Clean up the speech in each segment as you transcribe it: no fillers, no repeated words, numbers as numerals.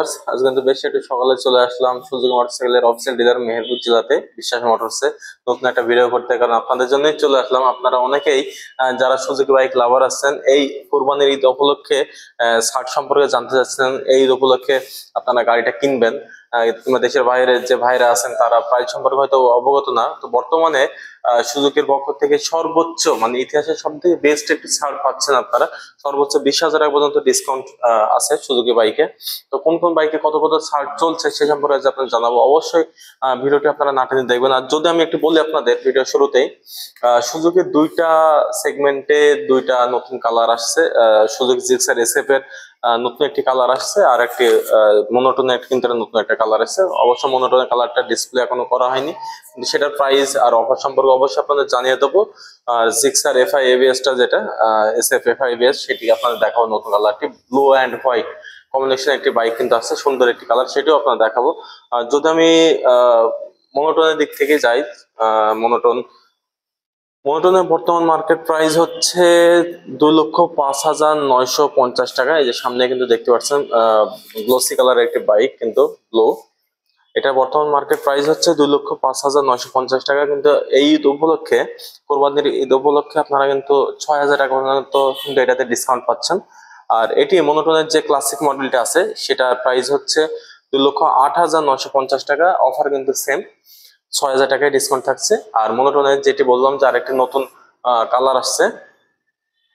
Viewers, আজ কিন্তু বেশ একটু সকালে চলে আসলাম সুজুকি মোটরসাইকেলের অফিসিয়াল ডিলার মেহেরপুর জেলাতে বিশ্বাস মোটরসে নতুন একটা ভিডিও করতে। কারণ আপনাদের জন্যই চলে আসলাম। আপনারা অনেকেই যারা সুজুকি বাইক লাভার আছেন, এই কোরবানির ঈদ উপলক্ষে ছাড় সম্পর্কে জানতে চাচ্ছেন। এই ঈদ উপলক্ষে আপনারা গাড়িটা কিনবেন, কিংবা দেশের বাইরে যে ভাইরা আছেন তারা প্রাইস সম্পর্কে হয়তো অবগত না। তো বর্তমানে সুজুকির পক্ষ থেকে সর্বোচ্চ মানে ইতিহাসের সব থেকে বেস্ট একটি ছাড় পাচ্ছেন আপনারা। সর্বোচ্চ 20,000 টাকা পর্যন্ত ডিসকাউন্ট আছে সুজুকি বাইকে। তো কোন কোন বাইকে কত কত ছাড় চলছে সে সম্পর্কে আজ আপনাদের জানাবো। অবশ্যই ভিডিওটি আপনারা না টেনে দেখবেন। আর যদি আমি একটু বলি আপনাদের ভিডিও শুরুতেই, সুজুকির দুইটা সেগমেন্টে দুইটা নতুন কালার আসছে। সুজুকি জিক্সার এসএফ এর নতুন একটি কালার আসছে, আর একটি মনোটোনের কিন্তু নতুন একটা কালার আসছে। অবশ্য মনোটোনের কালারটা ডিসপ্লে এখনো করা হয়নি, কিন্তু সেটার প্রাইস আর অফার সম্পর্কে অবশ্যই আপনাদের জানিয়ে দেবো। আর জিক্সার এফআই এবিএস টা যেটা এসএফ এফআই এবিএস, সেটি আপনাদের দেখাবো। নতুন কালারটি ব্লু অ্যান্ড হোয়াইট কম্বিনেশন একটি বাইক কিন্তু আছে, সুন্দর একটি কালার, সেটিও আপনাদের দেখাবো। আর যদি আমি মনোটোনের দিক থেকে যাই, মনোটনের বর্তমান মার্কেট প্রাইস হচ্ছে 2,05,950 টাকা। এই যে সামনে কিন্তু দেখতে পাচ্ছেন গ্লোসি কালারের একটি বাইক, কিন্তু ব্লু। এটা বর্তমান মার্কেট প্রাইস হচ্ছে 2,05,950 টাকা। কিন্তু এই ঈদ উপলক্ষে, কোরবানির ঈদ উপলক্ষে আপনারা কিন্তু 6,000 টাকা পর্যন্ত কিন্তু এটাতে ডিসকাউন্ট পাচ্ছেন। আর এটি মনোটনের যে ক্লাসিক মডেলটা আছে সেটার প্রাইস হচ্ছে 2,08,950 টাকা। অফার কিন্তু সেম, 6,000 টাকায় ডিসকাউন্ট থাকছে। আর মনোটনের যেটি বললাম যে আরেকটি নতুন কালার আসছে,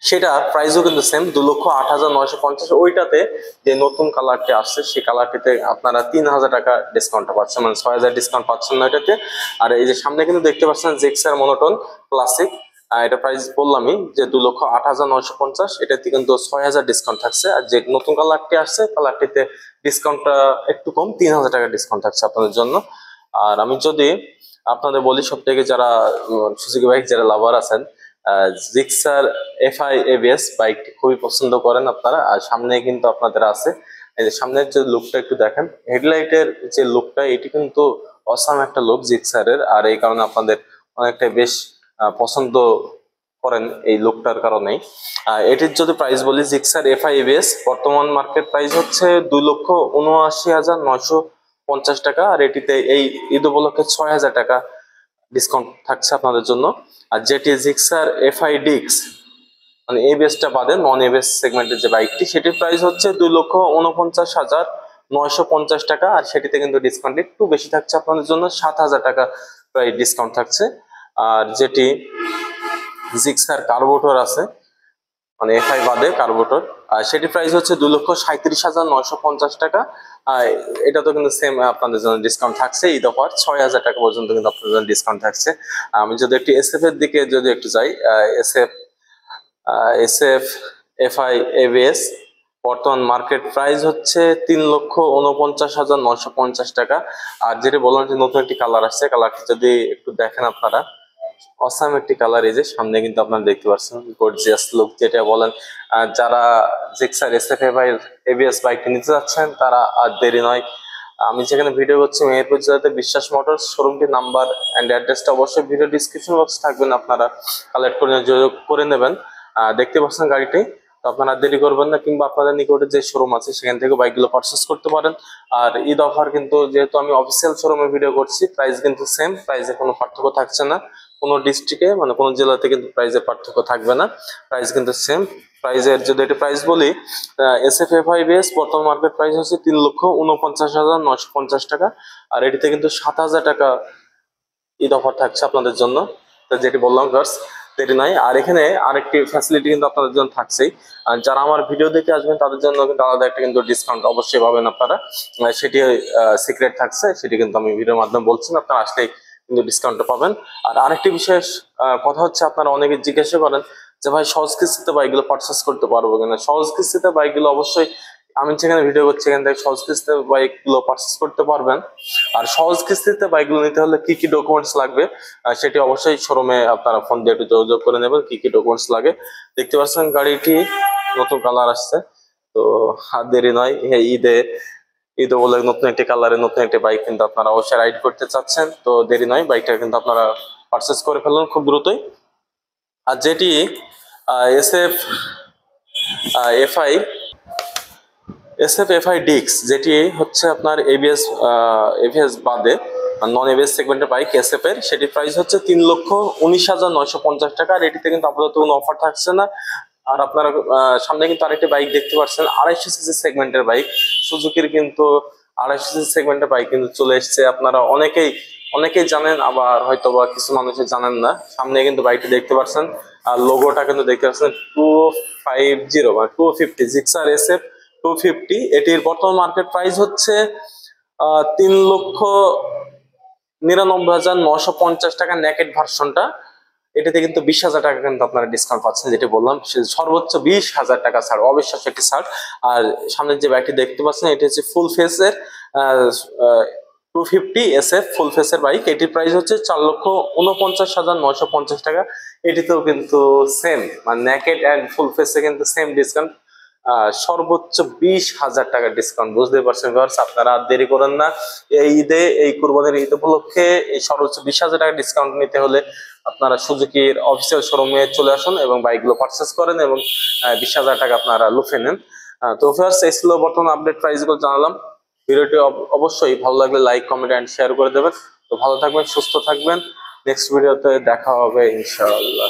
সেটা প্রাইসও কিন্তু সেম, 2,08,950। ওইটাতে যে নতুন কালারটি আসছে সেই কালারটিতে আপনারা 3,000 টাকা ডিসকাউন্ট পাচ্ছেন, মানে 6,000 ডিসকাউন্ট পাচ্ছেন না এটাতে। আর এই যে সামনে কিন্তু দেখতে পাচ্ছেন জিক্সার মনোটন ক্লাসিক, এটা প্রাইস বললামই যে 2,08,950। এটাতে কিন্তু 6,000 ডিসকাউন্ট থাকছে। আর যে নতুন কালারটি আসছে কালারটিতে ডিসকাউন্টটা একটু কম, 3,000 টাকা ডিসকাউন্ট থাকছে আপনাদের জন্য। আর আমি যদি আপনাদের বলি, সব থেকে যারা সুজুকি বাইক যারা লাভার আছেন, জিক্সার এফআই এবিএস বাইকটি খুবই পছন্দ করেন আপনারা। আর সামনে কিন্তু আপনাদের আছে, এই যে সামনের যে লুকটা একটু দেখেন, হেডলাইটের যে লুকটা, এটি কিন্তু অসাম একটা লুক জিক্সারের। আর এই কারণে আপনাদের অনেকটাই বেশ পছন্দ করেন এই লুকটার কারণেই। এটির যদি প্রাইস বলি, জিক্সার এফআই এবিএস বর্তমান মার্কেট প্রাইস হচ্ছে 2,79,950 টাকা। আর এটিতে এই ঈদ উপলক্ষে 6,000 টাকা ডিসকাউন্ট থাকছে আপনাদের জন্য। আর যেটি জিক্সার এফআই ডিক্স মানে এবিএসটা বাদে নন এবিএস সেগমেন্টের যে বাইকটি, সেটির প্রাইস হচ্ছে 2,49,950 টাকা। আর সেটিতে কিন্তু ডিসকাউন্ট একটু বেশি থাকছে আপনাদের জন্য, 7,000 টাকা প্রায় ডিসকাউন্ট থাকছে। আর যেটি জিক্সার কার্বোটর আছে, মানে এফআই বাদে কার্বোটর, আর সেটি প্রাইস হচ্ছে 2,37,950 টাকা। আর এটা তো কিন্তু সেম আপনাদের জন্য ডিসকাউন্ট থাকছে। ঈদ অফার 6,000 টাকা পর্যন্ত কিন্তু আপনাদের জন্য ডিসকাউন্ট থাকছে। আমি যদি একটু এসএফ এর দিকে যদি একটু যাই, এসএফ এফআই এবিএস বর্তমান মার্কেট প্রাইস হচ্ছে 3,49,950 টাকা। আর যেটা বললাম যে নতুন একটি কালার আসছে, কালারটি যদি একটু দেখেন আপনারা, অসাম একটি কালার। এই যে সামনে কিন্তু আপনারা দেখতে পাচ্ছেন গর্জিয়াস লুক যেটা বলেন। যারা জিক্সার এসএফ এবিএস বাইকটি নিতে যাচ্ছেন তারা আর দেরি নয়। আমি যেখানে ভিডিও করছি মেহেরপুর জেলাতে বিশ্বাস মোটরস, শোরুমটির নাম্বার এন্ড অ্যাড্রেসটা অবশ্যই ভিডিও ডিসক্রিপশন বক্সে থাকবেন, আপনারা কালেক্ট করে যোগাযোগ করে নেবেন। দেখতে পাচ্ছেন গাড়িটি, তো আপনারা দেরি করবেন না, কিংবা আপনাদের নিকটে যে শোরুম আছে সেখান থেকে বাইকগুলো পারচেস করতে পারেন। আর ঈদ অফার কিন্তু, যেহেতু আমি অফিসিয়াল শোরুমে ভিডিও করছি, প্রাইস কিন্তু সেম, প্রাইসে কোনো পার্থক্য থাকছে না। কোনো ডিস্ট্রিক্টে মানে কোনো জেলাতে কিন্তু প্রাইসের পার্থক্য থাকবে না, প্রাইস কিন্তু সেম। প্রাইসের যদি একটা প্রাইস বলি, এসএফ এফআইবিএস বর্তমান মার্কেট প্রাইস হচ্ছে 3,49,950 টাকা। আর এটিতে কিন্তু 7,000 টাকা ঈদ অফার থাকছে আপনাদের জন্য। তো যেটি বললাম গার্স, দেরি নয়। আর এখানে আরেকটি ফ্যাসিলিটি কিন্তু আপনাদের জন্য থাকছেই। আর যারা আমার ভিডিও দেখে আসবেন তাদের জন্য কিন্তু আলাদা একটা কিন্তু ডিসকাউন্ট অবশ্যই পাবেন আপনারা। সেটি সিক্রেট থাকছে, সেটি কিন্তু আমি ভিডিওর মাধ্যমে বলছি না, আপনারা আসলেই কিন্তু ডিসকাউন্টটা পাবেন। আর আরেকটি বিশেষ কথা হচ্ছে, আপনারা অনেকে জিজ্ঞাসা করেন যে ভাই সহজ কিস্তিতে বাইকগুলো পারচেস করতে পারবো কিনা। সহজ কিস্তিতে বাইকগুলো অবশ্যই আমি যেখানে ভিডিও করছি এখান থেকে সহজ কিস্তিতে বাইকগুলো পারচেস করতে পারবেন। আর সহজ কিস্তিতে বাইকগুলো নিতে হলে কি কি ডকুমেন্টস লাগবে সেটি অবশ্যই শোরুমে আপনারা ফোন দিয়ে একটু যোগাযোগ করে নেবেন, কি কি ডকুমেন্টস লাগে। দেখতে পাচ্ছেন গাড়িটি নতুন কালার আসছে, তো আর দেরি নয়। ঈদ বলে নতুন একটি কালারে নতুন একটি বাইক কিন্তু আপনারা অবশ্যই রাইড করতে চাচ্ছেন, তো দেরি নয়, বাইকটা কিন্তু আপনারা পারচেস করে ফেলুন খুব দ্রুতই। আর যেটি এসএফ এফআই এসএফ ডিক্স, যেটি হচ্ছে আপনার এবিএস বাদে নন এবিএস সেগমেন্টের বাইক এসএফ এর, সেটি প্রাইস হচ্ছে 3,19,950 টাকা। আর এটিতে কিন্তু আপাতত কোনো অফার থাকছে না। আর আপনারা সামনে কিন্তু আরেকটি বাইক দেখতে পাচ্ছেন, 250 সিসি সেগমেন্টের বাইক সুজুকির, কিন্তু 250 সিসি সেগমেন্টের বাইক কিন্তু চলে এসেছে। আপনারা অনেকেই জানেন, আবার হয়তো বা কিছু মানুষই জানেন না। সামনে কিন্তু বাইকটি দেখতে পাচ্ছেন, আর লোগোটা কিন্তু দেখতে পাচ্ছেন 250 মানে 250 জিক্সার এসএফ 250। এটির বর্তমান মার্কেট প্রাইস হচ্ছে 3,99,950 টাকা নেকেট ভার্সনটা। এটাতে কিন্তু 20,000 টাকা কিন্তু আপনারা ডিসকাউন্ট পাচ্ছেন, যেটা বললাম সর্বোচ্চ 20,000 টাকা ছাড়, অবিশ্বাস্য একটি ছাড়। আর সামনের যে বাইকটি দেখতে পাচ্ছেন এটি হচ্ছে ফুল ফেসের 250 এসএফ ফুল ফেসের বাইক। এটির প্রাইস হচ্ছে 4,49,950 টাকা। এটিতেও কিন্তু সেম, মানে নেকেট অ্যান্ড ফুল ফেসে কিন্তু সেম ডিসকাউন্ট, সর্বোচ্চ 20,000 টাকা ডিসকাউন্ট। বুঝতে পারছেন ভিউয়ার্স, আপনারা আর দেরি করেন না। এই কুরবানির ঈদ উপলক্ষে এই সর্বোচ্চ 20,000 টাকা ডিসকাউন্ট নিতে হলে আপনারা সুজুকির অফিসিয়াল শোরুমে চলে আসুন এবং বাইকগুলো পারচেস করেন এবং 20,000 টাকা আপনারা লুফে নেন। তো ভিউয়ার্স, এই ছিল বর্তমান আপডেট প্রাইসগুলো জানালাম। ভিডিওটি অবশ্যই ভালো লাগলে লাইক, কমেন্ট এন্ড শেয়ার করে দেবেন। তো ভালো থাকবেন, সুস্থ থাকবেন। নেক্সট ভিডিওতে দেখা হবে ইনশাআল্লাহ।